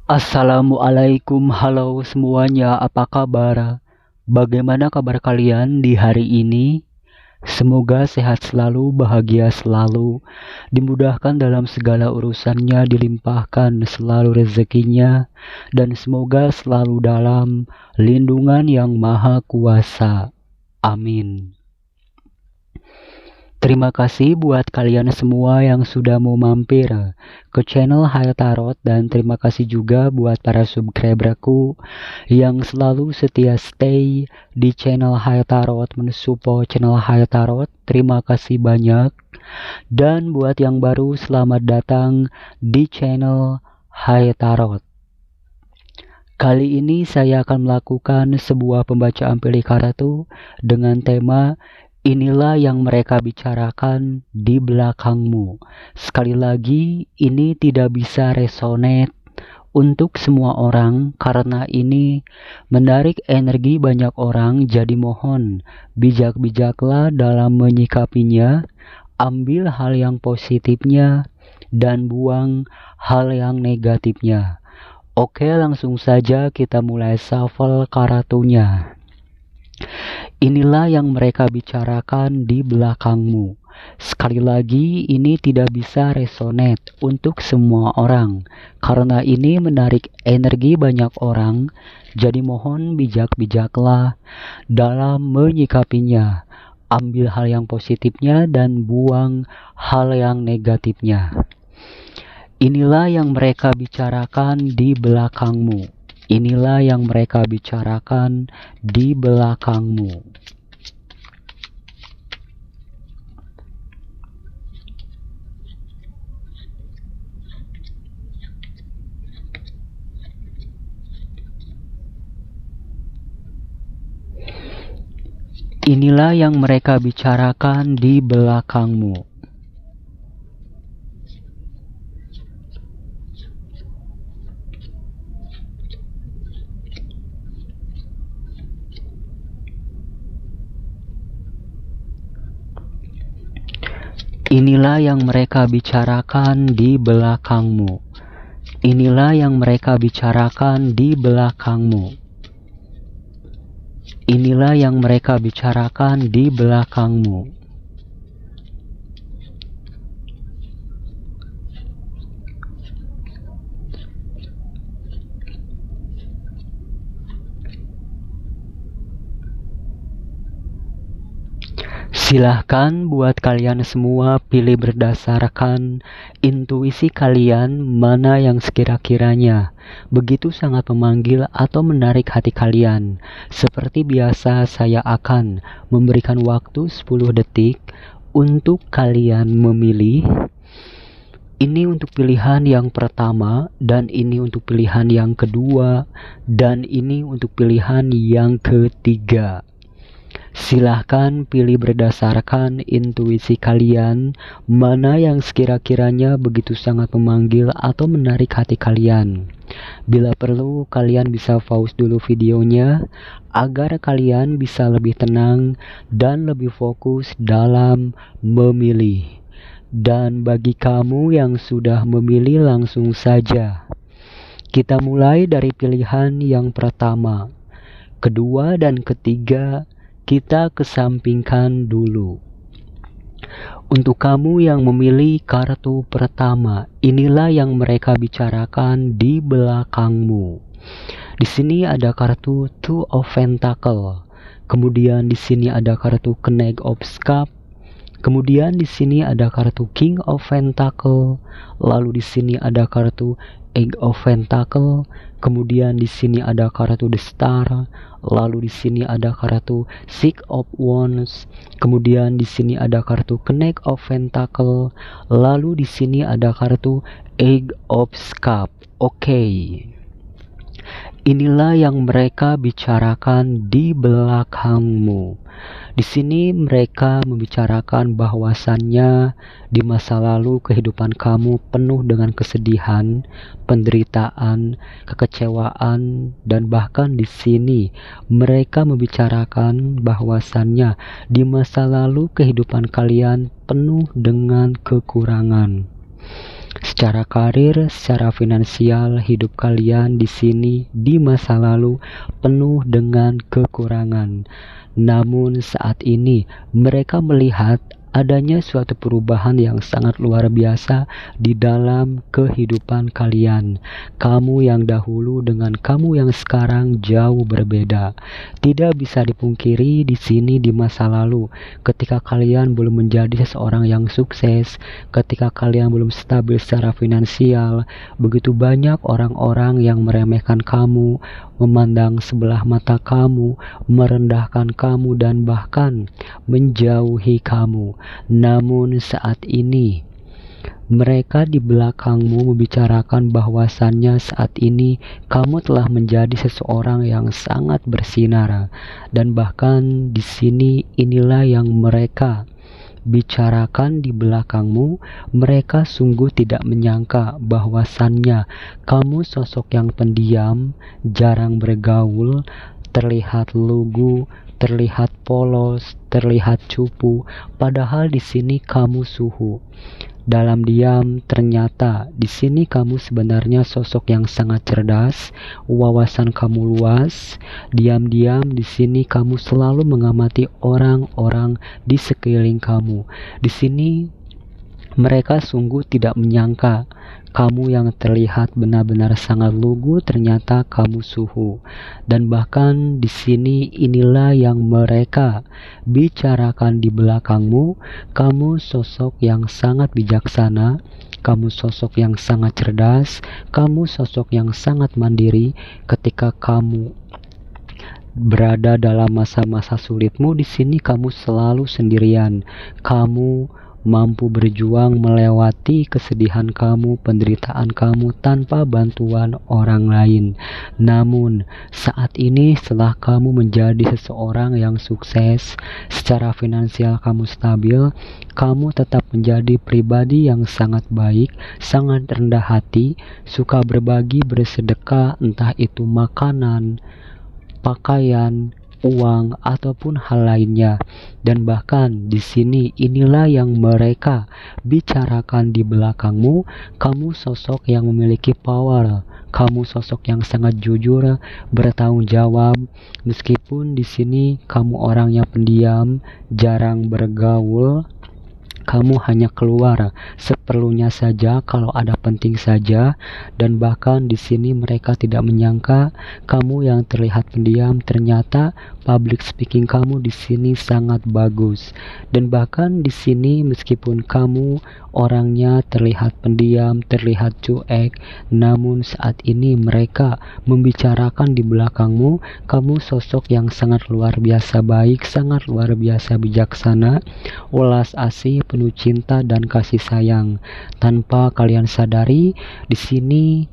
Assalamualaikum, halo semuanya, apa kabar? Bagaimana kabar kalian di hari ini? Semoga sehat selalu, bahagia selalu, dimudahkan dalam segala urusannya, dilimpahkan selalu rezekinya, dan semoga selalu dalam lindungan yang maha kuasa. Amin. Terima kasih buat kalian semua yang sudah mau mampir ke channel Hayat Tarot, dan terima kasih juga buat para subscriberku yang selalu setia stay di channel Hayat Tarot, mensupport channel Hayat Tarot. Terima kasih banyak. Dan buat yang baru, selamat datang di channel Hayat Tarot. Kali ini saya akan melakukan sebuah pembacaan pilih kartu dengan tema inilah yang mereka bicarakan di belakangmu. Sekali lagi, ini tidak bisa resonate untuk semua orang karena ini menarik energi banyak orang, jadi mohon bijak-bijaklah dalam menyikapinya. Ambil hal yang positifnya dan buang hal yang negatifnya. Oke, langsung saja kita mulai shuffle kartunya. Inilah yang mereka bicarakan di belakangmu. Sekali lagi, ini tidak bisa resonate untuk semua orang karena ini menarik energi banyak orang. Jadi mohon bijak-bijaklah dalam menyikapinya. Ambil hal yang positifnya dan buang hal yang negatifnya. Inilah yang mereka bicarakan di belakangmu. Inilah yang mereka bicarakan di belakangmu. Inilah yang mereka bicarakan di belakangmu. Inilah yang mereka bicarakan di belakangmu. Inilah yang mereka bicarakan di belakangmu. Inilah yang mereka bicarakan di belakangmu. Silahkan buat kalian semua pilih berdasarkan intuisi kalian mana yang sekira-kiranya begitu sangat memanggil atau menarik hati kalian. Seperti biasa, saya akan memberikan waktu 10 detik untuk kalian memilih. Ini untuk pilihan yang pertama, dan ini untuk pilihan yang kedua, dan ini untuk pilihan yang ketiga. Silahkan pilih berdasarkan intuisi kalian mana yang sekira-kiranya begitu sangat memanggil atau menarik hati kalian. Bila perlu, kalian bisa pause dulu videonya agar kalian bisa lebih tenang dan lebih fokus dalam memilih. Dan bagi kamu yang sudah memilih, langsung saja kita mulai dari pilihan yang pertama, kedua, dan ketiga. Kita kesampingkan dulu. Untuk kamu yang memilih kartu pertama, inilah yang mereka bicarakan di belakangmu. Di sini ada kartu Two of Pentacle. Kemudian di sini ada kartu Knight of Cups. Kemudian di sini ada kartu King of Pentacle. Lalu di sini ada kartu Eight of Pentacle. Kemudian di sini ada kartu The Star. Lalu di sini ada kartu Six of Wands. Kemudian di sini ada kartu Knight of Pentacle. Lalu di sini ada kartu Eight of Cups. Oke. Inilah yang mereka bicarakan di belakangmu. Di sini mereka membicarakan bahwasannya di masa lalu kehidupan kamu penuh dengan kesedihan, penderitaan, kekecewaan, dan bahkan di sini mereka membicarakan bahwasannya di masa lalu kehidupan kalian penuh dengan kekurangan. Secara karir, secara finansial, hidup kalian di sini di masa lalu penuh dengan kekurangan. Namun saat ini mereka melihat adanya suatu perubahan yang sangat luar biasa di dalam kehidupan kalian. Kamu yang dahulu dengan kamu yang sekarang jauh berbeda. Tidak bisa dipungkiri di sini di masa lalu, ketika kalian belum menjadi seseorang yang sukses, ketika kalian belum stabil secara finansial, begitu banyak orang-orang yang meremehkan kamu, memandang sebelah mata kamu, merendahkan kamu, dan bahkan menjauhi kamu. Namun saat ini mereka di belakangmu membicarakan bahwasannya saat ini kamu telah menjadi seseorang yang sangat bersinar, dan bahkan di sini inilah yang mereka bicarakan di belakangmu. Mereka sungguh tidak menyangka bahwasannya kamu sosok yang pendiam, jarang bergaul, terlihat lugu, terlihat polos, terlihat cupu, padahal di sini kamu suhu. Dalam diam, ternyata di sini kamu sebenarnya sosok yang sangat cerdas, wawasan kamu luas. Diam-diam di sini kamu selalu mengamati orang-orang di sekeliling kamu. Di sini mereka sungguh tidak menyangka kamu yang terlihat benar-benar sangat lugu ternyata kamu suhu. Dan bahkan di sini inilah yang mereka bicarakan di belakangmu. Kamu sosok yang sangat bijaksana, kamu sosok yang sangat cerdas, kamu sosok yang sangat mandiri. Ketika kamu berada dalam masa-masa sulitmu, di sini kamu selalu sendirian. Kamu mampu berjuang melewati kesedihan kamu, penderitaan kamu tanpa bantuan orang lain. Namun saat ini setelah kamu menjadi seseorang yang sukses, secara finansial kamu stabil, kamu tetap menjadi pribadi yang sangat baik, sangat rendah hati, suka berbagi, bersedekah, entah itu makanan, pakaian, uang, ataupun hal lainnya. Dan bahkan di sini inilah yang mereka bicarakan di belakangmu. Kamu sosok yang memiliki power, kamu sosok yang sangat jujur, bertanggung jawab. Meskipun di sini kamu orangnya pendiam, jarang bergaul, kamu hanya keluar seperlunya saja kalau ada penting saja. Dan bahkan di sini mereka tidak menyangka kamu yang terlihat pendiam ternyata public speaking kamu di sini sangat bagus. Dan bahkan di sini meskipun kamu orangnya terlihat pendiam, terlihat cuek, namun saat ini mereka membicarakan di belakangmu kamu sosok yang sangat luar biasa baik, sangat luar biasa bijaksana, welas asih, penuh cinta dan kasih sayang. Tanpa kalian sadari, di sini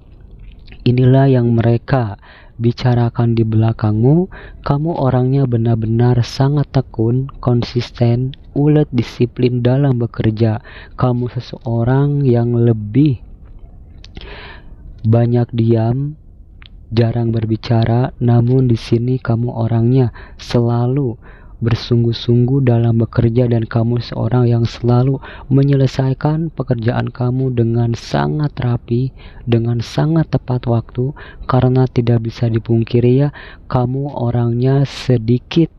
inilah yang mereka bicarakan di belakangmu. Kamu orangnya benar-benar sangat tekun, konsisten, ulet, disiplin dalam bekerja. Kamu seseorang yang lebih banyak diam, jarang berbicara, namun di sini kamu orangnya selalu bersungguh-sungguh dalam bekerja, dan kamu seorang yang selalu menyelesaikan pekerjaan kamu dengan sangat rapi, dengan sangat tepat waktu. Karena tidak bisa dipungkiri ya, kamu orangnya sedikit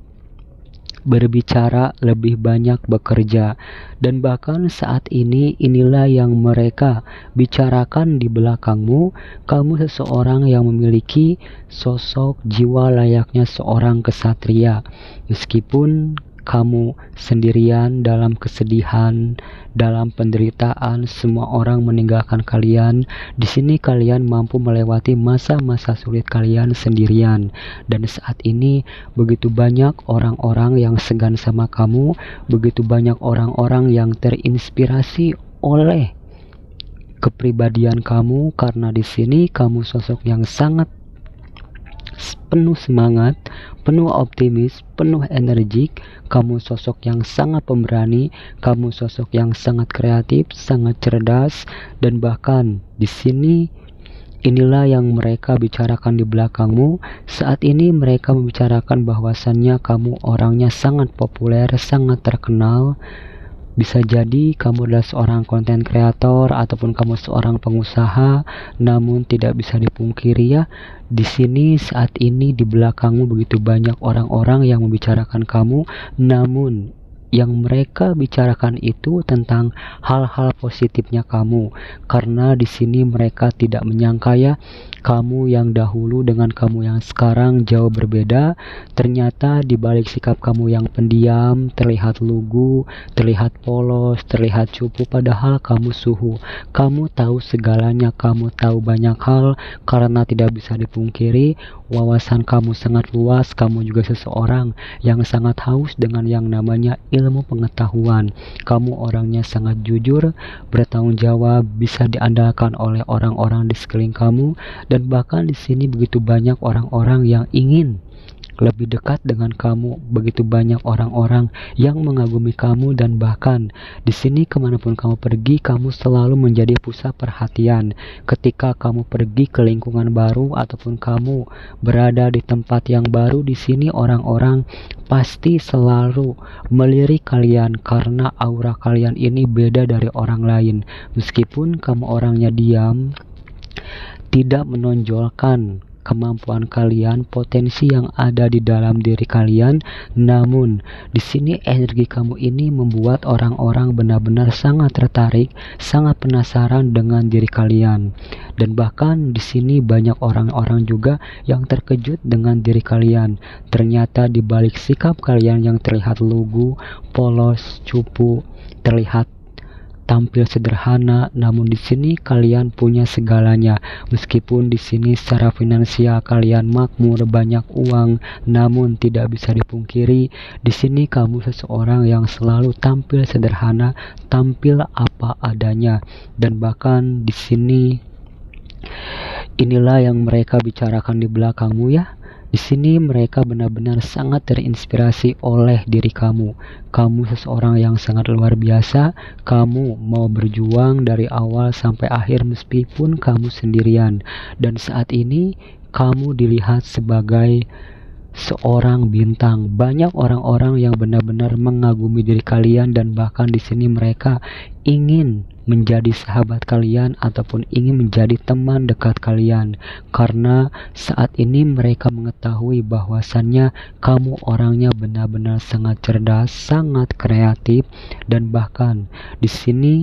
berbicara, lebih banyak bekerja. Dan bahkan saat ini inilah yang mereka bicarakan di belakangmu. Kamu seseorang yang memiliki sosok jiwa layaknya seorang kesatria. Meskipun kamu sendirian dalam kesedihan, dalam penderitaan, semua orang meninggalkan kalian, di sini kalian mampu melewati masa-masa sulit kalian sendirian. Dan saat ini begitu banyak orang-orang yang segan sama kamu, begitu banyak orang-orang yang terinspirasi oleh kepribadian kamu, karena di sini kamu sosok yang sangat penuh semangat, penuh optimis, penuh energik. Kamu sosok yang sangat pemberani, kamu sosok yang sangat kreatif, sangat cerdas. Dan bahkan di sini inilah yang mereka bicarakan di belakangmu. Saat ini mereka membicarakan bahwasannya kamu orangnya sangat populer, sangat terkenal, Bisa jadi kamu adalah seorang konten kreator ataupun kamu seorang pengusaha, namun tidak bisa dipungkiri ya, di sini saat ini di belakangmu begitu banyak orang-orang yang membicarakan kamu, namun yang mereka bicarakan itu tentang hal-hal positifnya kamu, karena di sini mereka tidak menyangka ya, kamu yang dahulu dengan kamu yang sekarang jauh berbeda. Ternyata di balik sikap kamu yang pendiam, terlihat lugu, terlihat polos, terlihat cupu, padahal kamu suhu. Kamu tahu segalanya, kamu tahu banyak hal, karena tidak bisa dipungkiri, wawasan kamu sangat luas, kamu juga seseorang yang sangat haus dengan yang namanya ilmu pengetahuan. Kamu orangnya sangat jujur, bertanggung jawab, bisa diandalkan oleh orang-orang di sekeliling kamu, dan bahkan di sini begitu banyak orang-orang yang ingin lebih dekat dengan kamu, begitu banyak orang-orang yang mengagumi kamu, dan bahkan di sini kemanapun kamu pergi, kamu selalu menjadi pusat perhatian. Ketika kamu pergi ke lingkungan baru ataupun kamu berada di tempat yang baru, di sini orang-orang pasti selalu melirik kalian karena aura kalian ini beda dari orang lain. Meskipun kamu orangnya diam, tidak menonjolkan kemampuan kalian, potensi yang ada di dalam diri kalian, namun di sini energi kamu ini membuat orang-orang benar-benar sangat tertarik, sangat penasaran dengan diri kalian. Dan bahkan di sini banyak orang-orang juga yang terkejut dengan diri kalian. Ternyata di balik sikap kalian yang terlihat lugu, polos, cupu, terlihat tampil sederhana, namun di sini kalian punya segalanya. Meskipun di sini secara finansial kalian makmur, banyak uang, namun tidak bisa dipungkiri, di sini kamu seseorang yang selalu tampil sederhana, tampil apa adanya. Dan bahkan di sini inilah yang mereka bicarakan di belakangmu ya. Di sini mereka benar-benar sangat terinspirasi oleh diri kamu. Kamu seseorang yang sangat luar biasa. Kamu mau berjuang dari awal sampai akhir meskipun kamu sendirian. Dan saat ini kamu dilihat sebagai seorang bintang. Banyak orang-orang yang benar-benar mengagumi diri kalian, dan bahkan di sini mereka ingin menjadi sahabat kalian ataupun ingin menjadi teman dekat kalian, karena saat ini mereka mengetahui bahwasannya kamu orangnya benar-benar sangat cerdas, sangat kreatif, dan bahkan di sini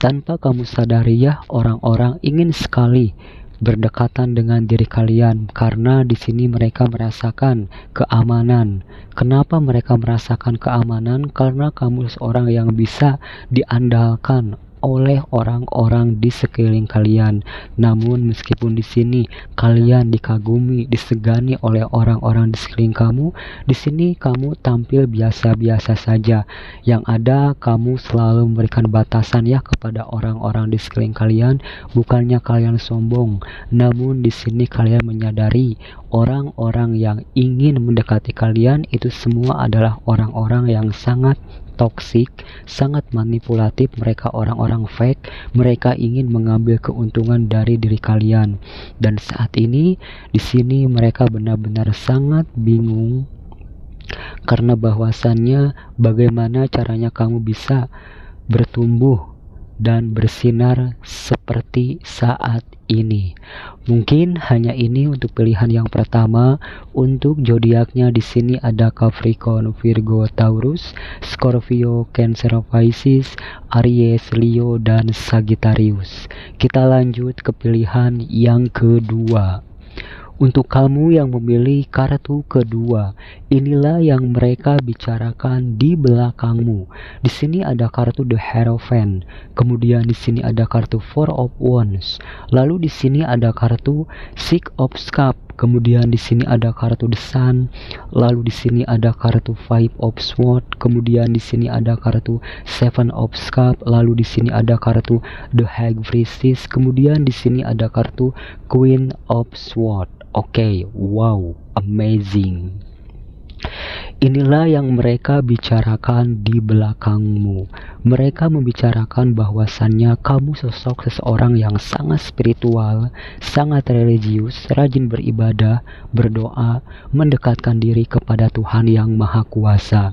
tanpa kamu sadari ya, orang-orang ingin sekali berdekatan dengan diri kalian, karena di sini mereka merasakan keamanan. Kenapa mereka merasakan keamanan? Karena kamu seorang yang bisa diandalkan oleh orang-orang di sekeliling kalian. Namun meskipun di sini kalian dikagumi, disegani oleh orang-orang di sekeliling kamu, di sini kamu tampil biasa-biasa saja. Yang ada kamu selalu memberikan batasan ya kepada orang-orang di sekeliling kalian. Bukannya kalian sombong, namun di sini kalian menyadari orang-orang yang ingin mendekati kalian itu semua adalah orang-orang yang sangat toksik, sangat manipulatif. Mereka orang-orang fake, mereka ingin mengambil keuntungan dari diri kalian. Dan saat ini di sini mereka benar-benar sangat bingung, karena bahwasannya bagaimana caranya kamu bisa bertumbuh dan bersinar seperti saat ini. Mungkin hanya ini untuk pilihan yang pertama. Untuk zodiaknya di sini ada Capricorn, Virgo, Taurus, Scorpio, Cancer, Pisces, Aries, Leo, dan Sagittarius. Kita lanjut ke pilihan yang kedua. Untuk kamu yang memilih kartu kedua, inilah yang mereka bicarakan di belakangmu. Di sini ada kartu The Hierophant, kemudian di sini ada kartu Four of Wands, lalu di sini ada kartu Six of Cups, kemudian di sini ada kartu The Sun, lalu di sini ada kartu Five of Swords, kemudian di sini ada kartu Seven of Cups, lalu di sini ada kartu The High Priestess, kemudian di sini ada kartu Queen of Swords. Oke, wow, amazing. Inilah yang mereka bicarakan di belakangmu. Mereka membicarakan bahwasannya kamu sosok seseorang yang sangat spiritual, sangat religius, rajin beribadah, berdoa, mendekatkan diri kepada Tuhan yang Maha Kuasa.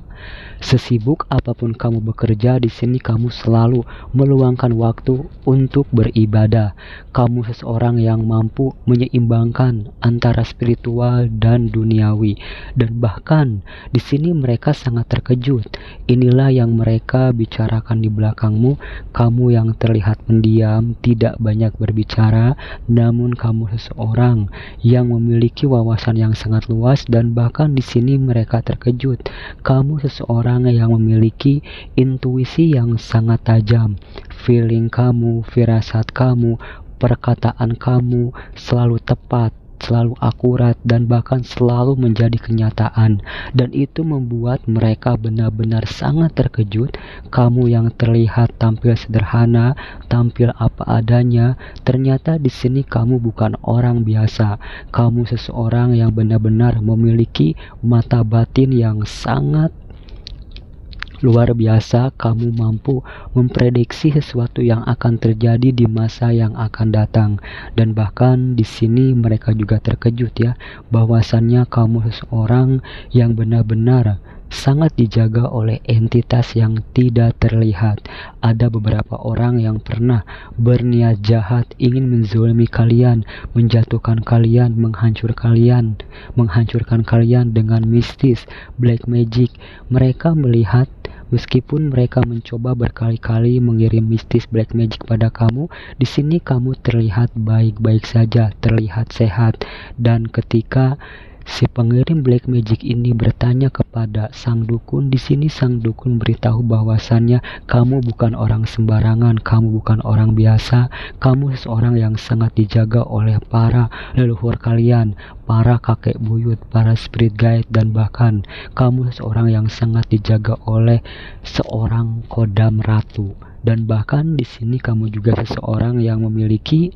Sesibuk apapun kamu bekerja, di sini kamu selalu meluangkan waktu untuk beribadah. Kamu seseorang yang mampu menyeimbangkan antara spiritual dan duniawi. Dan bahkan di sini mereka sangat terkejut. Inilah yang mereka bicarakan di belakangmu. Kamu yang terlihat pendiam, tidak banyak berbicara, namun kamu seseorang yang memiliki wawasan yang sangat luas, dan bahkan di sini mereka terkejut. Kamu seseorang yang memiliki intuisi yang sangat tajam. Feeling kamu, firasat kamu, perkataan kamu selalu tepat, selalu akurat, dan bahkan selalu menjadi kenyataan. Dan itu membuat mereka benar-benar sangat terkejut. Kamu yang terlihat tampil sederhana, tampil apa adanya, ternyata di sini kamu bukan orang biasa. Kamu seseorang yang benar-benar memiliki mata batin yang sangat luar biasa. Kamu mampu memprediksi sesuatu yang akan terjadi di masa yang akan datang. Dan bahkan di sini mereka juga terkejut ya, bahwasannya kamu seseorang yang benar-benar sangat dijaga oleh entitas yang tidak terlihat. Ada beberapa orang yang pernah berniat jahat, ingin menzolimi kalian, menjatuhkan kalian, menghancurkan kalian dengan mistis, black magic. Mereka melihat, meskipun mereka mencoba berkali-kali mengirim mistis black magic pada kamu, di sini kamu terlihat baik-baik saja, terlihat sehat. Dan ketika si pengirim black magic ini bertanya kepada sang dukun, di sini sang dukun beritahu bahwasannya kamu bukan orang sembarangan, kamu bukan orang biasa, kamu seseorang yang sangat dijaga oleh para leluhur kalian, para kakek buyut, para spirit guide, dan bahkan kamu seseorang yang sangat dijaga oleh seorang kodam ratu. Dan bahkan di sini kamu juga seseorang yang memiliki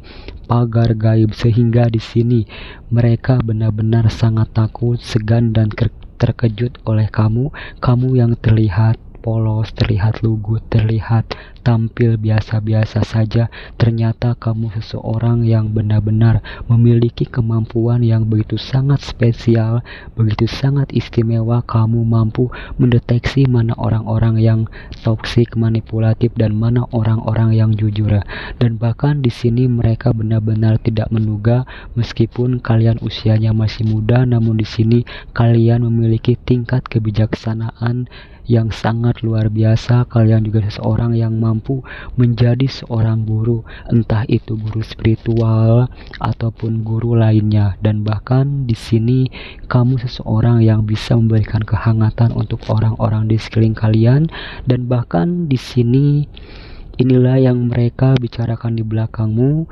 pagar gaib, sehingga di sini mereka benar-benar sangat takut, segan, dan terkejut oleh kamu. Kamu yang terlihat polos, terlihat lugu, terlihat tampil biasa-biasa saja, ternyata kamu seseorang yang benar-benar memiliki kemampuan yang begitu sangat spesial, begitu sangat istimewa. Kamu mampu mendeteksi mana orang-orang yang toksik, manipulatif, dan mana orang-orang yang jujur. Dan bahkan di sini mereka benar-benar tidak menduga, meskipun kalian usianya masih muda, namun di sini kalian memiliki tingkat kebijaksanaan yang sangat luar biasa. Kalian juga seseorang yang mampu menjadi seorang guru, entah itu guru spiritual ataupun guru lainnya. Dan bahkan di sini kamu seseorang yang bisa memberikan kehangatan untuk orang-orang di sekeliling kalian. Dan bahkan di sini inilah yang mereka bicarakan di belakangmu.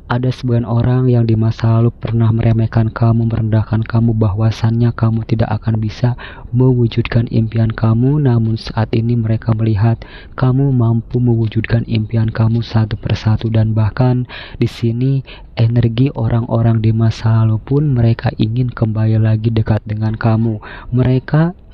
Ada sebagian orang yang di masa lalu pernah meremehkan kamu, merendahkan kamu, bahwasannya kamu tidak akan bisa mewujudkan impian kamu. Namun saat ini mereka melihat kamu mampu mewujudkan impian kamu satu persatu. Dan bahkan di sini energi orang-orang di masa lalu pun mereka ingin kembali lagi dekat dengan kamu. Mereka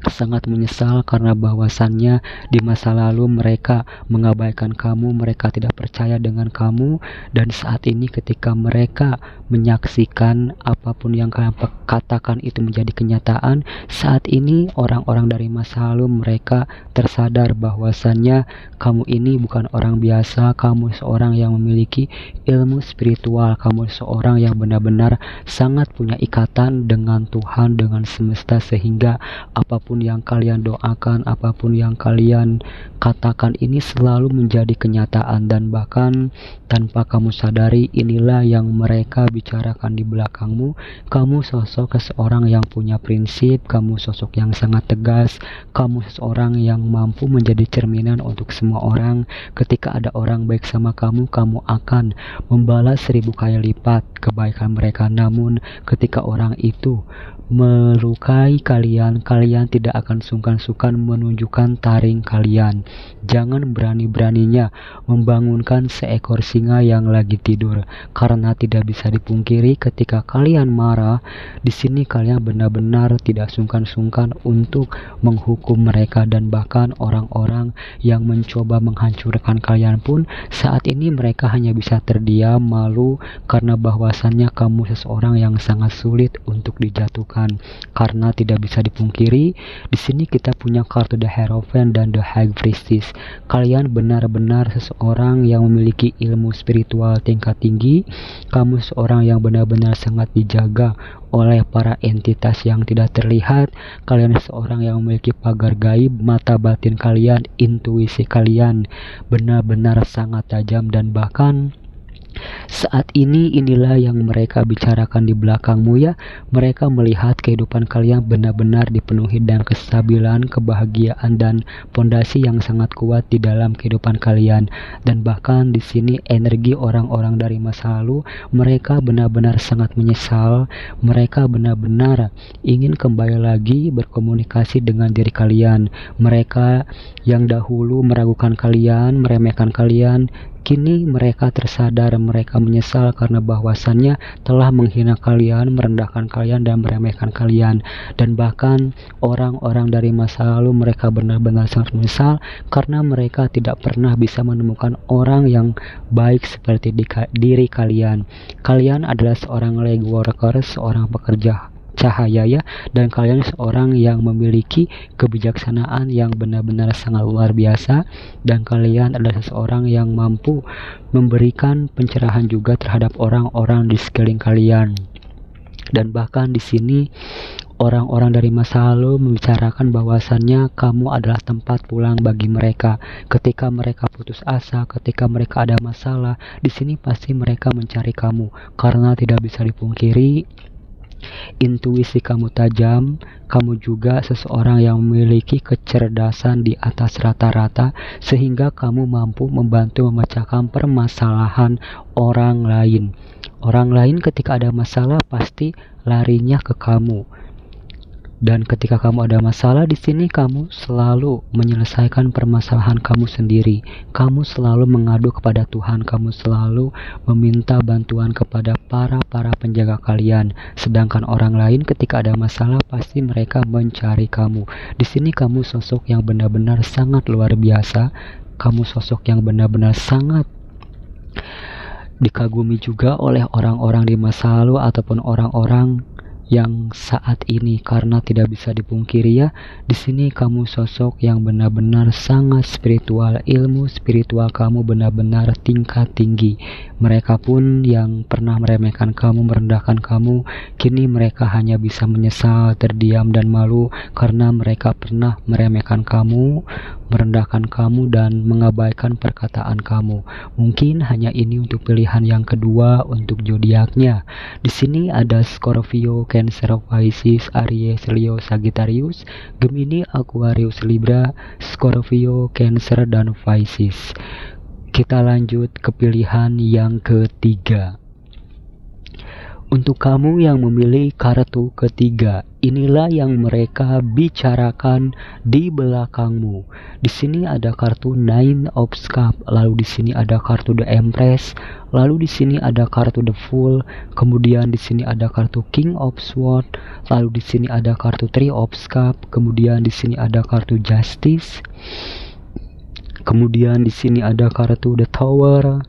sangat menyesal karena bahwasannya di masa lalu mereka mengabaikan kamu, mereka tidak percaya dengan kamu. Dan saat ini ketika mereka menyaksikan apapun yang kalian katakan itu menjadi kenyataan, saat ini orang-orang dari masa lalu mereka tersadar bahwasannya kamu ini bukan orang biasa, kamu seorang yang memiliki ilmu spiritual, kamu seorang yang benar-benar sangat punya ikatan dengan Tuhan, dengan semesta, sehingga apapun yang kalian doakan, apapun yang kalian katakan ini selalu menjadi kenyataan. Dan bahkan tanpa kamu sadari, inilah yang mereka bicarakan di belakangmu. Kamu sosok seseorang yang punya prinsip, kamu sosok yang sangat tegas, kamu seseorang yang mampu menjadi cerminan untuk semua orang. Ketika ada orang baik sama kamu, kamu akan membalas 1000 kali lipat kebaikan mereka. Namun ketika orang itu melukai kalian, kalian tidak akan sungkan-sungkan menunjukkan taring kalian. Jangan berani-beraninya membangunkan seekor singa yang lagi tidur, karena tidak bisa dipungkiri ketika kalian marah, di sini kalian benar-benar tidak sungkan-sungkan untuk menghukum mereka. Dan bahkan orang-orang yang mencoba menghancurkan kalian pun saat ini mereka hanya bisa terdiam, malu, karena bahwasannya kamu seseorang yang sangat sulit untuk dijatuhkan. Karena tidak bisa dipungkiri, Di sini kita punya kartu The Hierophant dan The High Priestess. Kalian benar-benar seseorang yang memiliki ilmu spiritual tingkat tinggi. Kamu seorang yang benar-benar sangat dijaga oleh para entitas yang tidak terlihat. Kalian seorang yang memiliki pagar gaib. Mata batin kalian, intuisi kalian benar-benar sangat tajam, dan bahkan saat ini inilah yang mereka bicarakan di belakangmu ya. Mereka melihat kehidupan kalian benar-benar dipenuhi dengan kestabilan, kebahagiaan, dan fondasi yang sangat kuat di dalam kehidupan kalian. Dan bahkan di sini energi orang-orang dari masa lalu, mereka benar-benar sangat menyesal. Mereka benar-benar ingin kembali lagi berkomunikasi dengan diri kalian. Mereka yang dahulu meragukan kalian, meremehkan kalian, kini mereka tersadar, mereka menyesal karena bahwasannya telah menghina kalian, merendahkan kalian, dan meremehkan kalian. Dan bahkan orang-orang dari masa lalu, mereka benar-benar sangat menyesal karena mereka tidak pernah bisa menemukan orang yang baik seperti diri kalian. Kalian adalah seorang light worker, seorang pekerja cahaya ya, dan kalian seorang yang memiliki kebijaksanaan yang benar-benar sangat luar biasa, dan kalian adalah seseorang yang mampu memberikan pencerahan juga terhadap orang-orang di sekeliling kalian. Dan bahkan di sini orang-orang dari masa lalu membicarakan bahwasannya kamu adalah tempat pulang bagi mereka. Ketika mereka putus asa, ketika mereka ada masalah, di sini pasti mereka mencari kamu, karena tidak bisa dipungkiri intuisi kamu tajam. Kamu juga seseorang yang memiliki kecerdasan di atas rata-rata, sehingga kamu mampu membantu memecahkan permasalahan orang lain. Orang lain ketika ada masalah pasti larinya ke kamu. Dan ketika kamu ada masalah di sini, kamu selalu menyelesaikan permasalahan kamu sendiri. Kamu selalu mengadu kepada Tuhan. Kamu selalu meminta bantuan kepada para penjaga kalian. Sedangkan orang lain ketika ada masalah pasti mereka mencari kamu. Di sini kamu sosok yang benar-benar sangat luar biasa. Kamu sosok yang benar-benar sangat dikagumi juga oleh orang-orang di masa lalu ataupun orang-orang yang saat ini, karena tidak bisa dipungkiri ya, di sini kamu sosok yang benar-benar sangat spiritual. Ilmu spiritual kamu benar-benar tingkat tinggi. Mereka pun yang pernah meremehkan kamu, merendahkan kamu, kini mereka hanya bisa menyesal, terdiam, dan malu karena mereka pernah meremehkan kamu, merendahkan kamu, dan mengabaikan perkataan kamu. Mungkin hanya ini untuk pilihan yang kedua untuk zodiaknya. Di sini ada Scorpio, Cancer, Pisces, Aries, Leo, Sagittarius, Gemini, Aquarius, Libra, Scorpio, Cancer, dan Pisces. Kita lanjut ke pilihan yang ketiga. Untuk kamu yang memilih kartu ketiga, inilah yang mereka bicarakan di belakangmu. Di sini ada kartu Nine of Cups, lalu di sini ada kartu The Empress, lalu di sini ada kartu The Fool, kemudian di sini ada kartu King of Swords, lalu di sini ada kartu Three of Cups, kemudian di sini ada kartu Justice, kemudian di sini ada kartu The Tower.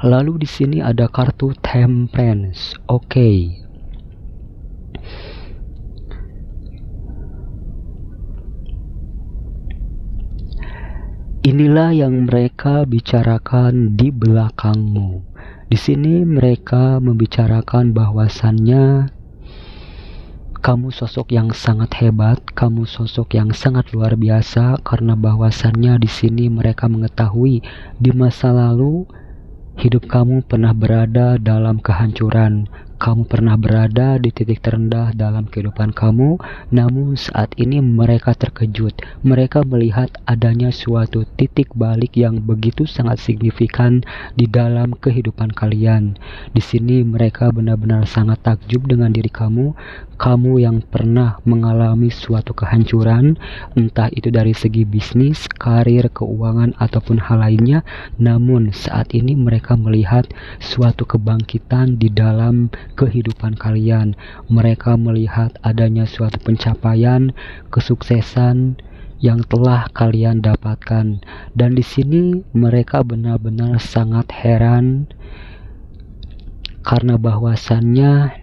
Lalu di sini ada kartu Temperance. Oke. Inilah yang mereka bicarakan di belakangmu. Di sini mereka membicarakan bahwasannya kamu sosok yang sangat hebat, kamu sosok yang sangat luar biasa, karena bahwasannya di sini mereka mengetahui di masa lalu hidup kamu pernah berada dalam kehancuran. Kamu pernah berada di titik terendah dalam kehidupan kamu, namun saat ini mereka terkejut. Mereka melihat adanya suatu titik balik yang begitu sangat signifikan di dalam kehidupan kalian. Di sini mereka benar-benar sangat takjub dengan diri kamu. Kamu yang pernah mengalami suatu kehancuran, entah itu dari segi bisnis, karir, keuangan, ataupun hal lainnya, namun saat ini mereka melihat suatu kebangkitan di dalam kehidupan kalian. Mereka melihat adanya suatu pencapaian, kesuksesan yang telah kalian dapatkan. Dan di sini mereka benar-benar sangat heran karena bahwasannya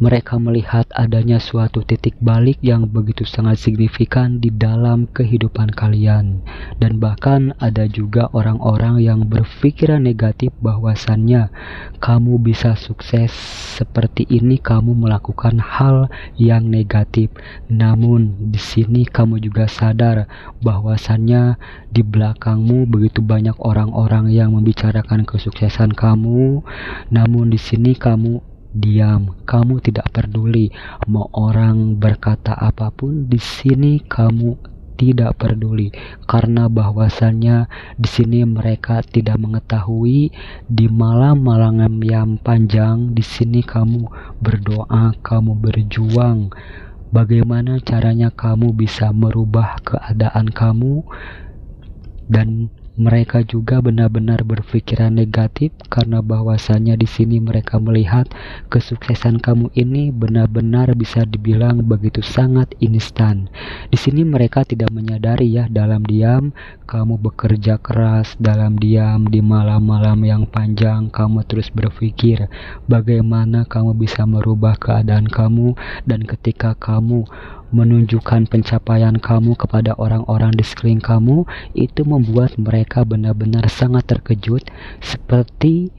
Mereka melihat adanya suatu titik balik yang begitu sangat signifikan di dalam kehidupan kalian. Dan bahkan ada juga orang-orang yang berpikiran negatif bahwasannya kamu bisa sukses seperti ini, kamu melakukan hal yang negatif. Namun di sini kamu juga sadar bahwasannya di belakangmu begitu banyak orang-orang yang membicarakan kesuksesan kamu. Namun di sini kamu diam, kamu tidak peduli mau orang berkata apapun. Di sini kamu tidak peduli karena bahwasannya di sini mereka tidak mengetahui di malam-malam yang panjang di sini kamu berdoa, kamu berjuang. Bagaimana caranya kamu bisa merubah keadaan kamu, dan mereka juga benar-benar berpikiran negatif karena bahwasanya di sini mereka melihat kesuksesan kamu ini benar-benar bisa dibilang begitu sangat instan. Di sini mereka tidak menyadari ya, dalam diam kamu bekerja keras, dalam diam di malam-malam yang panjang kamu terus berpikir bagaimana kamu bisa merubah keadaan kamu, dan ketika kamu menunjukkan pencapaian kamu kepada orang-orang di sekeliling kamu, itu membuat mereka benar-benar sangat terkejut, seperti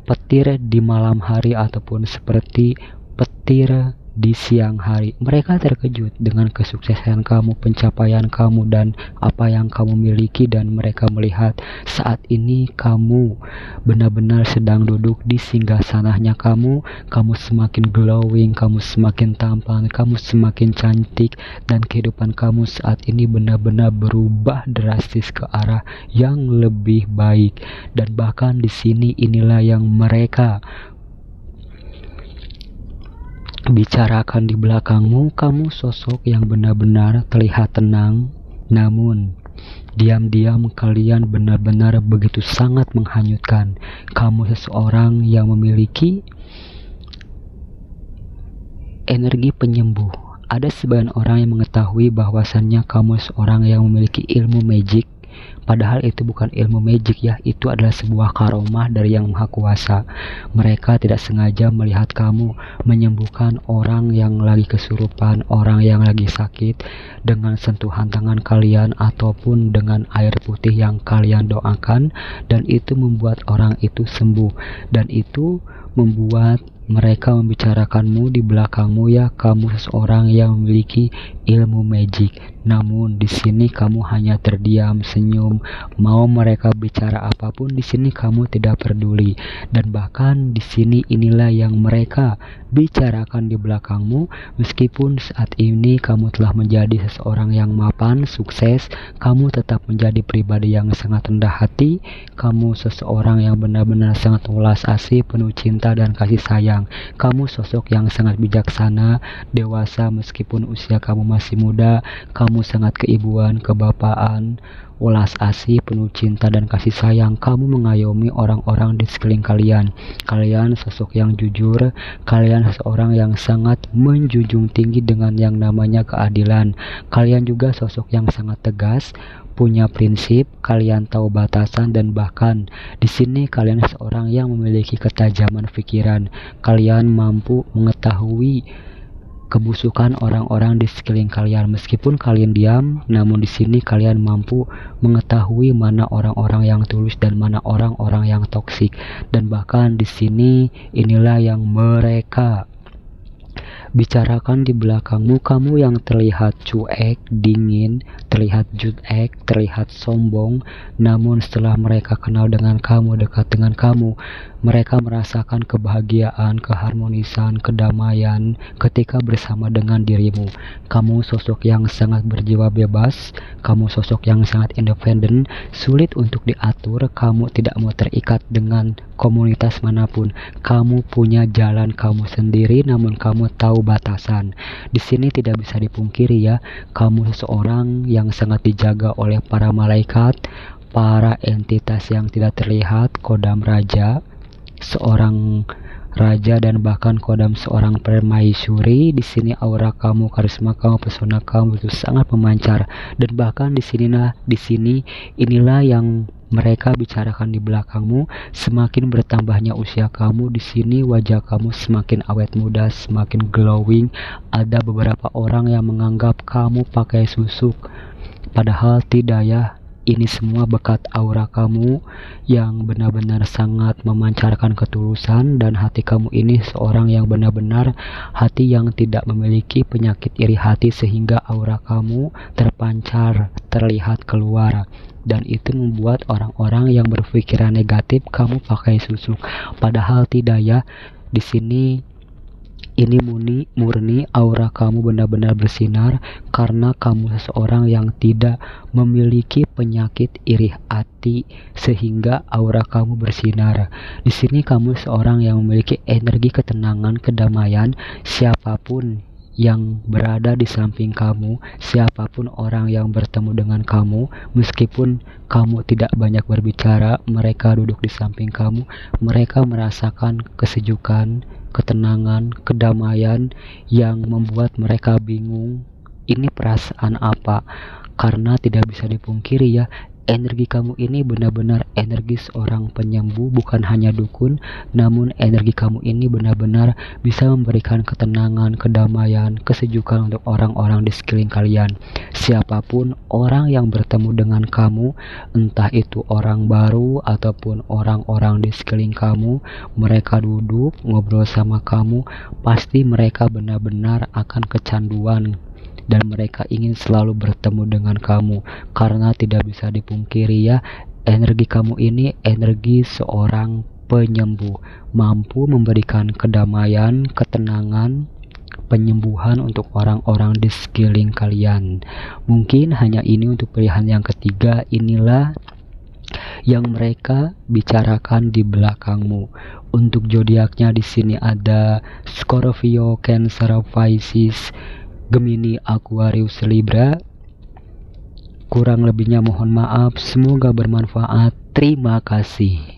petir di malam hari ataupun seperti petir di siang hari. Mereka terkejut dengan kesuksesan kamu, pencapaian kamu, dan apa yang kamu miliki, dan mereka melihat saat ini kamu benar-benar sedang duduk di singgasananya kamu semakin glowing, kamu semakin tampan, kamu semakin cantik, dan kehidupan kamu saat ini benar-benar berubah drastis ke arah yang lebih baik. Dan bahkan di sini inilah yang mereka bicarakan di belakangmu. Kamu sosok yang benar-benar terlihat tenang, namun diam-diam kalian benar-benar begitu sangat menghanyutkan. Kamu seseorang yang memiliki energi penyembuh. Ada sebagian orang yang mengetahui bahwasannya kamu seorang yang memiliki ilmu magic, padahal itu bukan ilmu magic ya, itu adalah sebuah karomah dari Yang Maha Kuasa. Mereka tidak sengaja melihat kamu menyembuhkan orang yang lagi kesurupan, orang yang lagi sakit, dengan sentuhan tangan kalian ataupun dengan air putih yang kalian doakan, dan itu membuat orang itu sembuh. Dan itu membuat mereka membicarakanmu di belakangmu ya, kamu seseorang yang memiliki ilmu magic. Namun di sini kamu hanya terdiam, senyum, mau mereka bicara apapun di sini kamu tidak peduli. Dan bahkan di sini inilah yang mereka bicarakan di belakangmu. Meskipun saat ini kamu telah menjadi seseorang yang mapan, sukses, kamu tetap menjadi pribadi yang sangat rendah hati. Kamu seseorang yang benar-benar sangat welas asih, penuh cinta dan kasih sayang. Kamu sosok yang sangat bijaksana, dewasa meskipun usia kamu masih muda. Kamu sangat keibuan, kebapaan, welas asih, penuh cinta dan kasih sayang. Kamu mengayomi orang-orang di sekeliling kalian. Kalian sosok yang jujur. Kalian seseorang yang sangat menjunjung tinggi dengan yang namanya keadilan. Kalian juga sosok yang sangat tegas, punya prinsip, kalian tahu batasan, dan bahkan di sini kalian seorang yang memiliki ketajaman pikiran. Kalian mampu mengetahui kebusukan orang-orang di sekeliling kalian. Meskipun kalian diam, namun di sini kalian mampu mengetahui mana orang-orang yang tulus dan mana orang-orang yang toksik. Dan bahkan di sini inilah yang mereka bicarakan di belakangmu. Kamu yang terlihat cuek, dingin, terlihat jutek, terlihat sombong, namun setelah mereka kenal dengan kamu, dekat dengan kamu, mereka merasakan kebahagiaan, keharmonisan, kedamaian ketika bersama dengan dirimu. Kamu sosok yang sangat berjiwa bebas, kamu sosok yang sangat independen, sulit untuk diatur, kamu tidak mau terikat dengan komunitas manapun. Kamu punya jalan kamu sendiri, namun kamu tahu batasan. Di sini tidak bisa dipungkiri ya, kamu seseorang yang sangat dijaga oleh para malaikat, para entitas yang tidak terlihat, kodam raja, seorang raja, dan bahkan kodam seorang permaisuri. Di sini aura kamu, karisma kamu, pesona kamu itu sangat memancar. Dan bahkan di sini inilah yang mereka bicarakan di belakangmu. Semakin bertambahnya usia kamu di sini, wajah kamu semakin awet muda, semakin glowing. Ada beberapa orang yang menganggap kamu pakai susuk, padahal tidak ya. Ini semua berkat aura kamu yang benar-benar sangat memancarkan ketulusan, dan hati kamu ini seorang yang benar-benar hati yang tidak memiliki penyakit iri hati, sehingga aura kamu terpancar, terlihat keluar, dan itu membuat orang-orang yang berpikiran negatif kamu pakai susuk, padahal tidak ya. Di sini ini murni aura kamu benar-benar bersinar karena kamu seseorang yang tidak memiliki penyakit iri hati, sehingga aura kamu bersinar. Di sini kamu seorang yang memiliki energi ketenangan, kedamaian. Siapapun yang berada di samping kamu, siapapun orang yang bertemu dengan kamu, meskipun kamu tidak banyak berbicara, mereka duduk di samping kamu, mereka merasakan kesejukan, ketenangan, kedamaian yang membuat mereka bingung ini perasaan apa. Karena tidak bisa dipungkiri ya, energi kamu ini benar-benar energi seorang penyembuh, bukan hanya dukun, namun energi kamu ini benar-benar bisa memberikan ketenangan, kedamaian, kesejukan untuk orang-orang di sekeliling kalian. Siapapun orang yang bertemu dengan kamu, entah itu orang baru ataupun orang-orang di sekeliling kamu, mereka duduk ngobrol sama kamu, pasti mereka benar-benar akan kecanduan dan mereka ingin selalu bertemu dengan kamu. Karena tidak bisa dipungkiri ya, energi kamu ini energi seorang penyembuh, mampu memberikan kedamaian, ketenangan, penyembuhan untuk orang-orang di sekeliling kalian. Mungkin hanya ini untuk pilihan yang ketiga. Inilah yang mereka bicarakan di belakangmu. Untuk zodiaknya di sini ada Scorpio, Cancer, Pisces, Gemini, Aquarius, Libra. Kurang lebihnya mohon maaf. Semoga bermanfaat. Terima kasih.